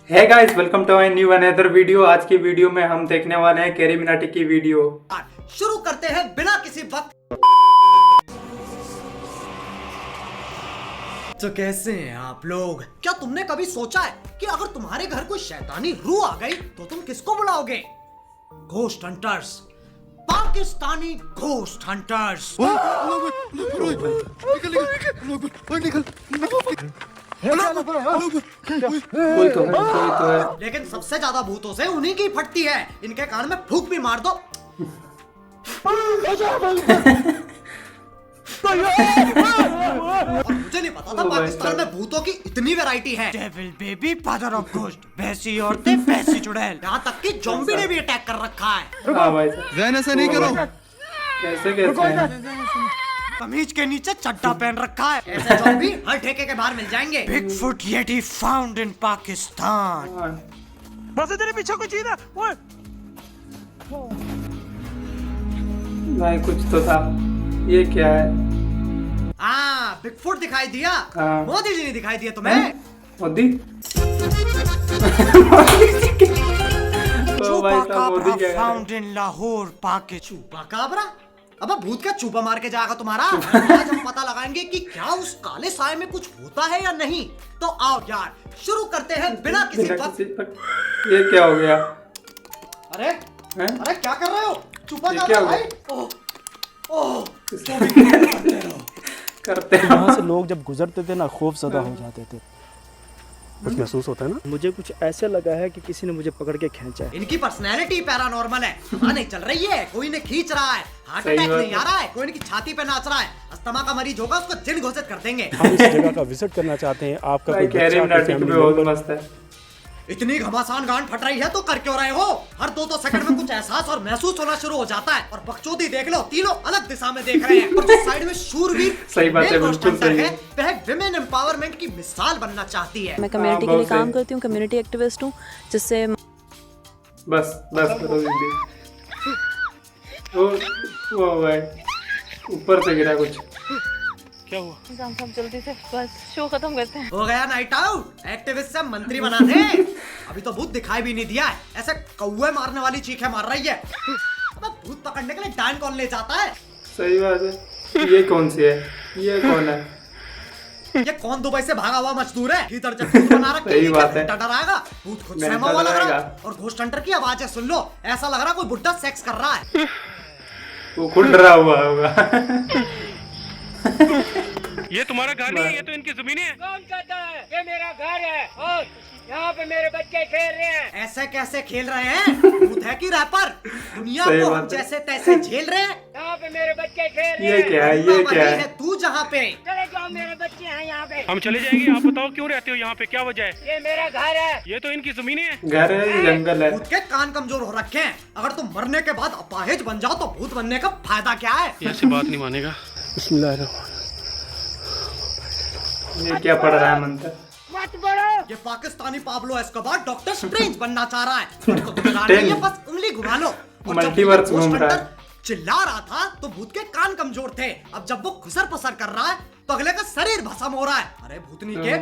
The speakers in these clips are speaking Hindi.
है guys, welcome to my new another video. आज की वीडियो में हम देखने वाले हैं कैरी मिनाटी की वीडियो। शुरू करते हैं बिना किसी वक्त। तो कैसे हैं आप लोग? क्या तुमने कभी सोचा है कि अगर तुम्हारे घर कोई शैतानी रूह आ गई तो तुम किसको बुलाओगे? Ghost hunters, Pakistani ghost hunters. कोई तो है। लेकिन सबसे ज्यादा भूतों से उन्हीं की फटती है। इनके कान में फूंक भी मार दो। और मुझे नहीं पता था पाकिस्तान में भूतों की इतनी वैरायटी है। Devil baby, father of ghost, भैंसी औरतें, भैंसी चुड़ैल, यहाँ तक कि ज़ॉम्बी ने भी अटैक कर रखा है। हाँ भाई साहब, ऐसा नहीं करो। कैसे कमीज के नीचे चड्डा पहन रखा है। ऐसे ज़ॉम्बी हर ठेके के बाहर मिल जाएंगे। Bigfoot Yeti found in Pakistan. बस तेरे पीछे कोई चीज है। ओए भाई कुछ तो था। ये क्या है? हाँ, बिगफुट दिखाई दिया। हाँ। मोदी जी ने दिखाई दिया तुम्हें। मोदी? तो भाई साहब मोदी क्या फाउंड इन लाहौर पाकिस्तान। चुपाकाबरा? अबे भूत का चूपा मार के जाएगा तुम्हारा। आज हम पता लगाएंगे कि क्या उस काले साए में कुछ होता है या नहीं। तो आओ यार, शुरू करते हैं बिना किसी वक्त। ये क्या हो गया? अरे अरे क्या कर रहे हो? चुपा ये जा क्या रहा हुआ? भाई। ओह करते हैं। यहाँ से लोग जब गुजरते थे ना, खौफ ज़दा हो जाते थे। कुछ महसूस होता है ना। मुझे कुछ ऐसे लगा है कि किसी ने मुझे पकड़ के खींचा है। इनकी पर्सनैलिटी पैरानॉर्मल है। हाँ, नहीं चल रही है, कोई ने खींच रहा है, हार्ट सही अटैक बात नहीं है। आ रहा है, कोई इनकी छाती पे नाच रहा है, अस्थमा का मरीज होगा उसको जिन घोषित कर देंगे। हम इस जगह का विजिट करना चाहते हैं। आपका भाई कोई कैरी बच्चा, कोई मिनाटी फैमिली भी बहुत मेंबर? मस्त है। इतनी घमासान गांड फट रही है तो कर क्यों रहे हो? हर दो सेकंड में कुछ एहसास और महसूस होना शुरू हो जाता है। और बकचोदी देख लो, तीनों अलग दिशा में देख रहे हैं। और जो साइड में शूरवीर सही बात है, मेल बिल्कुल घोस्ट हंटर सही है, है। वह विमेन एम्पावरमेंट की मिसाल बनना चाहती है। मैं कम्युनिटी के बहुत लिए काम सही। करती हूँ, कम्युनिटी एक्टिविस्ट हूँ, जिससे बस करो दीदी। वो भाई ऊपर से गिरा कुछ। क्या हुआ? हम जल्दी से बस शो खत्म करते हैं। हो गया नाइट आउट। एक्टिविस्ट से मंत्री बना दे। अभी तो भूत दिखाई भी नहीं दिया है। ऐसे कौवे मारने वाली चीखें मार रही है। अबे भूत पकड़ने के लिए डायन कौन ले जाता है? सही बात है। ये कौन सी है? ये कौन है? ये कौन दुबई से भागा हुआ मजदूर है? इधर जब भूत बना रखी सही बात है। डराएगा। भूत खुद नहीं, सहमा हुआ लग रहा है। डराएगा। और घोस्ट हंटर की आवाजें सुन लो, ऐसा लग रहा है कोई बुड्ढा सेक्स कर रहा है। वो खुद डरा हुआ होगा। ये तुम्हारा घर नहीं है, ये तो इनकी जमीन है। कौन कहता है ये मेरा घर है और यहाँ पे मेरे बच्चे खेल रहे हैं? ऐसे कैसे खेल रहे हैं? भूत है कि रैपर? दुनिया सही को बात हम है। जैसे तैसे झेल रहे हैं। यहाँ पे मेरे बच्चे खेल रहे ये हैं। क्या है? ये वही क्या है? है तू जहाँ पे। चले जाओ, मेरे बच्चे हैं यहाँ पे। हम चले जाएंगे। आप बताओ क्यों रहते हो यहाँ पे, क्या वजह है? ये मेरा घर है। ये तो इनकी जमीन है। घर है, जंगल है। भूत के कान कमजोर हो रखे हैं। अगर तुम मरने के बाद अपाहिज बन जाओ तो भूत बनने का फायदा क्या है? ऐसी बात नहीं मानेगा। बिस्मिल्लाहिर्रहमानिर्रहीम। ये क्या पढ़ रहा है मंत्र? मत बोलो। ये Pakistani Pablo Escobar doctor strange बनना चाह रहा है। तो तुम्हें नहीं है, बस उंगली घुमा लो। और जब मल्टीवर्स ये घोस्ट घूम रहा है। हंटर चिल्ला रहा था तो भूत के कान कमजोर थे। अब जब वो खुसर पसर कर रहा है तो अगले का शरीर भस्म हो रहा है। अरे भूतनी के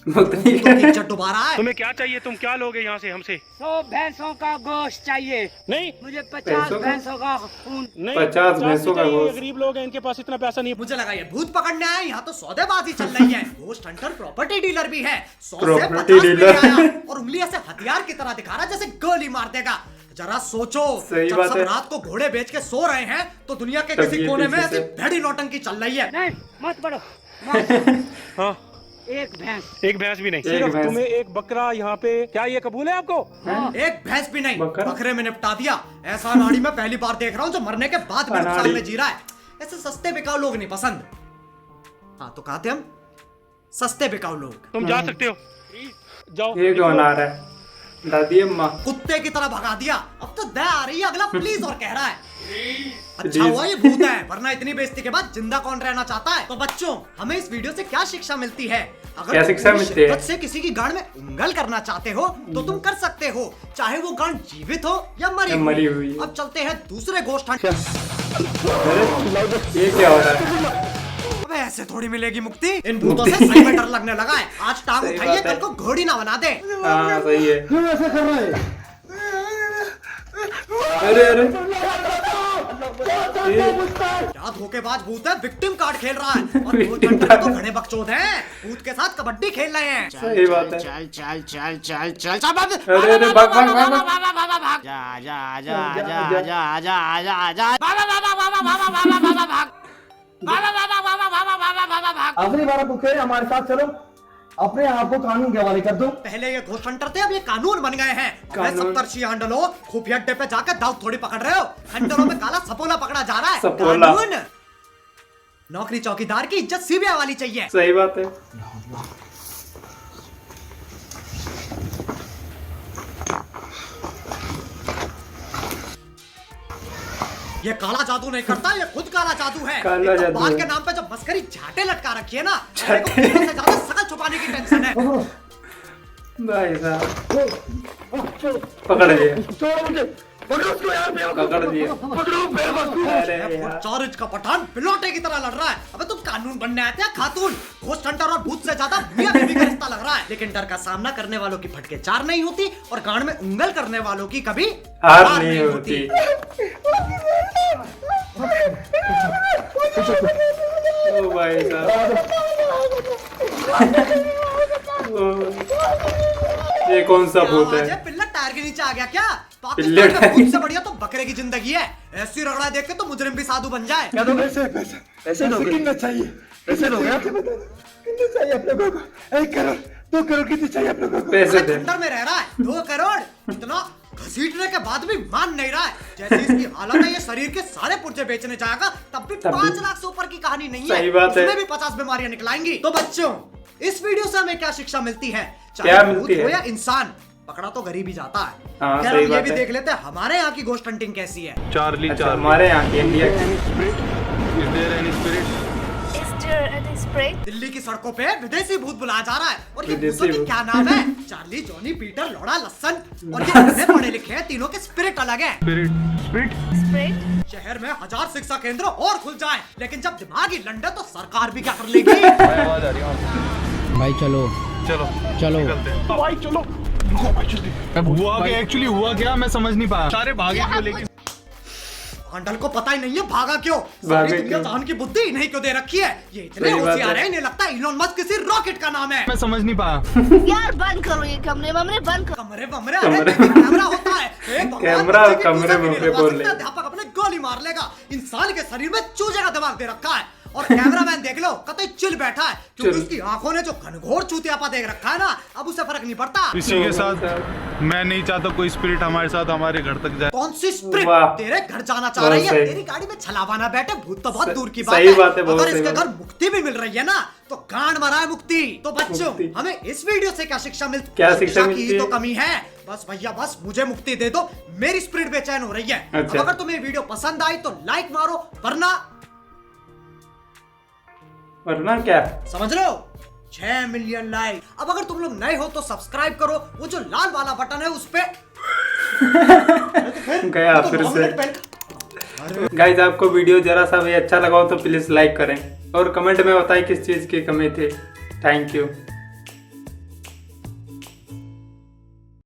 भूतनी भूतों की इज्जत डुबा रहा है। तुम्हें क्या चाहिए? तुम क्या लोगे यहाँ से हमसे? 100 भैंसों का गोश्त चाहिए। नहीं मुझे 50 भैंसों का? भैंसों का खून। नहीं, 50 भैंसों का चाहिए। गोश्त। गरीब लोग हैं, इनके पास इतना पैसा नहीं है। मुझे लगा ये भूत पकड़ने आए, यहाँ तो सौदेबाजी चल रही है। घोस्ट हंटर प्रॉपर्टी डीलर भी है। 100 से Property 50 पे dealer। आया और उंगली ऐसे हथियार की तरह दिखा रहा है जैसे गोली मार देगा। जरा सोचो, सही जब बात सब है। रात को घोड़े बेच के सो रहे हैं तो दुनिया के तब किसी ये कोने में पीछे ऐसी से- भैड़ी नौटंकी चल रही है। नहीं, मत बोलो। मत। हाँ, एक भैंस। एक भैंस भी नहीं। एक सिर्फ भैंस। तुम्हें एक बकरा यहाँ पे। क्या ये कबूल है आपको? एक भैंस भी नहीं, बकरा? बकरे में निपटा दिया। ऐसा नाड़ी में पहली बार देख रहा हूँ जो मरने के बाद भी नुकसान अनाड़ी। में जी रहा है। ऐसे सस्ते बिकाऊ लोग नहीं पसंद। हाँ तो कहते हम सस्ते बिकाऊ लोग। तुम जा सकते हो, जाओ। ये कौन आ रहा है? दादी अम्मा। कुत्ते की तरह भगा दिया। अब तो दया आ रही है, अगला प्लीज और कह रहा है। अच्छा Please। हुआ ये भूत है, वरना इतनी बेइज्जती के बाद जिंदा कौन रहना चाहता है? तो बच्चों, हमें इस वीडियो से क्या शिक्षा मिलती है? अगर क्या तुम शिक्षा पूरी मिलती है? शिद्दत से किसी की गांड में उंगल करना चाहते हो तो तुम कर सकते हो, चाहे वो गांड जीवित हो या मरी हुई। अब चलते हैं दूसरे घोस्ट हंटर। अरे ये क्या हो रहा है? अबे ऐसे थोड़ी मिलेगी मुक्ति। इन भूतों से सही में डर लगने लगा है। आज टांग सही उठाइए, बात है। कल को घोड़ी ना बना दे। हाँ सही है। अरे अरे क्या धोखेबाज भूत है, विक्टिम कार्ड खेल रहा है। और भूत हंटर तो घने बकचोद हैं, भूत के साथ कबड्डी खेल रहे हैं। सही बात है। चल चल चल चल चल चल अरे अरे भाग भाग भाग भाग। जा जा जा जा जा जा जा जा आखिरी बार भूखे हमारे साथ चलो, अपने आप को कानून के हवाले कर दो। पहले ये घोस्ट हंटर थे, अब ये कानून बन गए हैं। कानून। सप्तर्षि हंडलो, खुफिया अड्डे पे जाकर दाव थोड़ी पकड़ रहे हो। हंटरों में काला सपोला पकड़ा जा रहा है। सपोला। कानून। नौकरी चौकीदार की इज्जत सीबीआई वाली चाहिए। सही बात है। ये काला जादू नहीं करता, ये खुद काला जादू है। काला एक तो जादू बाल है। के नाम पे जब मस्करी झाटे लटका रखी है ना, मेरे को पुलिस से ज्यादा शकल छुपाने की टेंशन है। भाई साहब पकड़ लिया, पकड़ लिया। अरे यार। 4 इंच का पठान पिलौटे की तरह लड़ रहा है। अबे तुम कानून बनने आते हैं खातून। घोस्ट हंटर और भूत से ज्यादा मियां बीवी का रिश्ता लग रहा है। लेकिन डर का सामना करने वालों की फटके 4 नहीं होती, और गांड में उंगल करने वालों की कभी हार नहीं होती। ओ भाई साहब, ये कौन सा भूत आवाज है? पिल्ला टायर के नीचे आ गया क्या? पिल्ला पाकिस्तान में भूत से बढ़िया तो बकरे की जिंदगी है। ऐसी रगड़ा देख के तो मुजरिम भी साधु बन जाए। ऐसे कितना चाहिए? ऐसे लोग कितने चाहिए आप लोगों को? 1 करोड़ 2 करोड़ कितने चाहिए आप लोगों को? पैसे दे। खंडर में रह रहा है 2 करोड़, इतना घसीटने के बाद भी मान नहीं रहा है। जैसे इसकी हालत है, ये शरीर के सारे पुर्जे बेचने जाएगा तब भी 5 लाख से ऊपर की कहानी नहीं है। सही बात है। उसमें भी 50 बीमारियां निकलाएंगी। तो बच्चों, इस वीडियो से हमें क्या शिक्षा मिलती है? क्या चाहे मिलती भूत हो है? या इंसान, पकड़ा तो गरीब ही जाता है। हाँ, खैर, सही हम ये बात भी है। देख लेते हैं हमारे यहाँ की घोस्ट हंटिंग कैसी है। अच्छा, हमारे यहाँ की इंडिया की। दिल्ली की सड़कों पे विदेशी भूत बुलाया जा रहा है। और ये विदेशी भूतों की भूत। क्या नाम है? चार्ली, जॉनी, पीटर, लोड़ा, लसन। और ये इतने पढ़े लिखे हैं, तीनों के स्पिरिट अलग है। शहर में 1000 शिक्षा केंद्र और खुल जाए, लेकिन जब दिमागी लंडे तो सरकार भी क्या कर लेगी। भाई चलो चलो हुआ क्या एक्चुअली हुआ क्या मैं समझ नहीं पाया। सारे भागे क्यों लेकिन हंडल को पता ही नहीं है भागा क्यों। भागे सारी दुनिया क्यों? जान की बुद्धि इन्हीं को दे रखी है। ये इतने सही बात होशियार है। है, इन्हें लगता है इलोन मस्क किसी रॉकेट का नाम है। मैं समझ नहीं पाया। यार बंद करो ये कमरे वमरे बंद करो। कमरे वमरे, अरे देखिए, कैमरा होता है। हे भगवान, कैमरा, बच्चे की कमरे पूजा भी नहीं वमरे लगवा बोल सकता, रहे। अध्यापक अपने गोली मार लेगा। इंसान के शरीर में चूजे का दिमाग दे रखा है। और कैमरामैन देख लो, कतई चिल बैठा है, क्योंकि चिल। उसकी आंखों ने जो घनघोर चूतियापा देख रखा है ना, अब उसे फर्क नहीं पड़ता। इसी के साथ मैं नहीं चाहता कोई स्पिरिट हमारे साथ हमारे घर तक जाए। कौन सी स्प्रिट वाह। तेरे घर जाना चाह रही है? सही। तेरी गाड़ी में छलावाना बैठे, भूत तो बहुत दूर की बात सही है। बात है, बहुत अगर सही इसके बात। घर मुक्ति भी मिल रही है ना, तो गांड मरा है मुक्ति। तो बच्चों, मुक्ति। हमें इस वीडियो से क्या शिक्षा मिलती? क्या शिक्षा की मिलती तो है? कमी है। बस भैया बस मुझे मुक्ति दे दो, मेरी स्पिरिट बेचैन हो रही है। अच्छा। अब अगर तुम्हें वीडियो पसंद आई तो लाइक मारो, वरना क्या? समझ लो 6 मिलियन लाइक। अब अगर तुम लोग नए हो तो सब्सक्राइब करो, वो जो लाल वाला बटन है उस पे गया फिर से। गाइस, आपको वीडियो जरा सा भी अच्छा लगा हो तो प्लीज लाइक करें और कमेंट में बताएं किस चीज की कमी थी। Thank you.